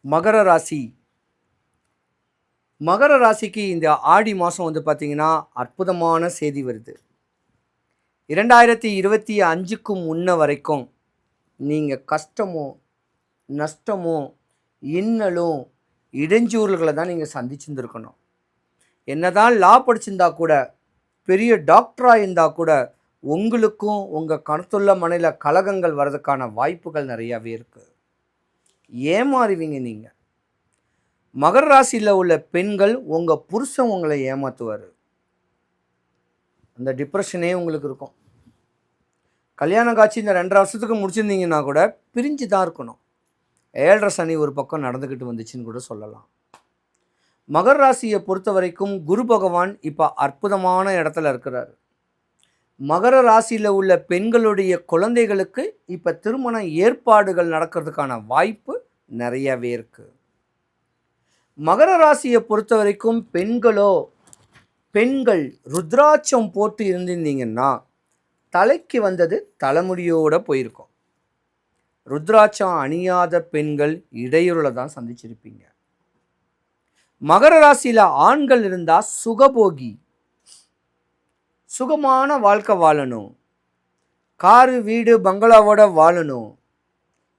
மகர ராசி. மகர ராசிக்கு இந்த ஆடி மாதம் வந்து பார்த்திங்கன்னா அற்புதமான செய்தி வருது. 2025க்கு முன்ன வரைக்கும் நீங்கள் கஷ்டமோ நஷ்டமோ இன்னலும் இடைஞ்சூறுகளை தான் நீங்கள் சந்திச்சுருந்துருக்கணும். என்னதான் லா படிச்சிருந்தா கூட, பெரிய டாக்டராக இருந்தால் கூட, உங்களுக்கும் உங்கள் கருத்துள்ள மனையில் கலகங்கள் வர்றதுக்கான வாய்ப்புகள் நிறையாவே இருக்குது. ஏமாறுவீங்க நீங்கள். மகர ராசியில் உள்ள பெண்கள் உங்கள் புருஷன் உங்களை ஏமாற்றுவார். அந்த டிப்ரெஷனே உங்களுக்கு இருக்கும். கல்யாண காட்சி இந்த 2.5 வருஷத்துக்கு முடிச்சிருந்தீங்கன்னா கூட பிரிஞ்சு தான் இருக்கணும். 7.5 சனி ஒரு பக்கம் நடந்துக்கிட்டு வந்துச்சுன்னு கூட சொல்லலாம். மகர ராசியை பொறுத்த வரைக்கும் குரு பகவான் இப்போ அற்புதமான இடத்துல இருக்கிறார். மகர ராசியில் உள்ள பெண்களுடைய குழந்தைகளுக்கு இப்போ திருமண ஏற்பாடுகள் நடக்கிறதுக்கான வாய்ப்பு நிறையவே இருக்குது. மகர ராசியை பொறுத்த வரைக்கும் பெண்கள் ருத்ராட்சம் போட்டு இருந்திருந்தீங்கன்னா தலைக்கு வந்தது தலைமுடியோடு போயிருக்கும். ருத்ராட்சம் அணியாத பெண்கள் இடையூறுல தான் சந்திச்சிருப்பீங்க. மகர ராசியில் ஆண்கள் இருந்தால் சுகபோகி, சுகமான வாழ்க்கை வாழணும், காரு வீடு பங்களாவோட வாழணும்,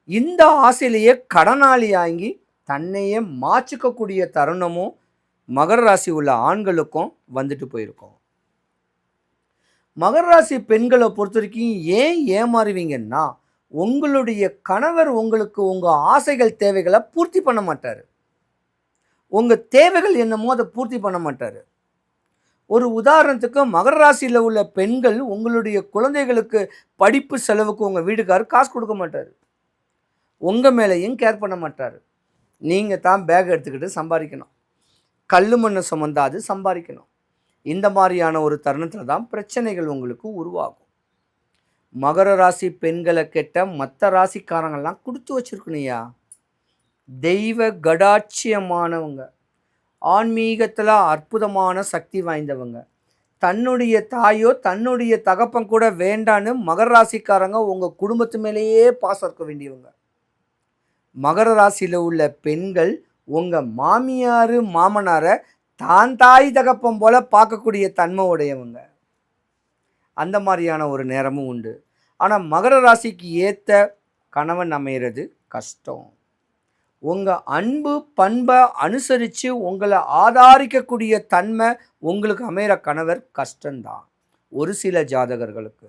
இந்த ஆசையிலேயே கடனாளி ஆகி தன்னையே மாற்றிக்கக்கூடிய தருணமும் மகர ராசி உள்ள ஆண்களுக்கும் வந்துட்டு போயிருக்கோம். மகர ராசி பெண்களை பொறுத்த வரைக்கும் ஏன் ஏமாறுவீங்கன்னா, உங்களுடைய கணவர் உங்களுக்கு உங்கள் ஆசைகள் தேவைகளை பூர்த்தி பண்ண மாட்டார். உங்கள் தேவைகள் என்னமோ அதை பூர்த்தி பண்ண மாட்டார். ஒரு உதாரணத்துக்கு மகர ராசியில் உள்ள பெண்கள் உங்களுடைய குழந்தைகளுக்கு படிப்பு செலவுக்கு உங்கள் வீட்டுக்காரர் காசு கொடுக்க மாட்டார். உங்கள் மேலேயும் கேர் பண்ண மாட்டார். நீங்கள் தான் பேக் எடுத்துக்கிட்டு சம்பாதிக்கணும், கல் மண்ணை சுமந்தாது சம்பாதிக்கணும். இந்த மாதிரியான ஒரு தருணத்தில் தான் பிரச்சனைகள் உங்களுக்கு உருவாகும். மகர ராசி பெண்களை கெட்ட மற்ற ராசிக்காரங்கள்லாம் கொடுத்து வச்சுருக்கணையா. தெய்வ கடாட்சியமானவங்க, ஆன்மீகத்தில் அற்புதமான சக்தி வாய்ந்தவங்க, தன்னுடைய தாயோ தன்னுடைய தகப்பன் கூட வேண்டான்னு மகர ராசிக்காரங்க உங்கள் குடும்பத்து மேலேயே பாசம் இருக்க வேண்டியவங்க. மகர ராசியில் உள்ள பெண்கள் உங்கள் மாமியார் மாமனாரை தான் தாய் தகப்பம் போல் பார்க்கக்கூடிய தன்மை உடையவங்க. அந்த மாதிரியான ஒரு நேரமும் உண்டு. ஆனால் மகர ராசிக்கு ஏற்ற கணவன் அமைகிறது கஷ்டம். உங்கள் அன்பு பண்பை அனுசரித்து உங்களை ஆதரிக்கக்கூடிய தன்மை உங்களுக்கு அமைகிற கணவர் கஷ்டம்தான் ஒரு சில ஜாதகர்களுக்கு.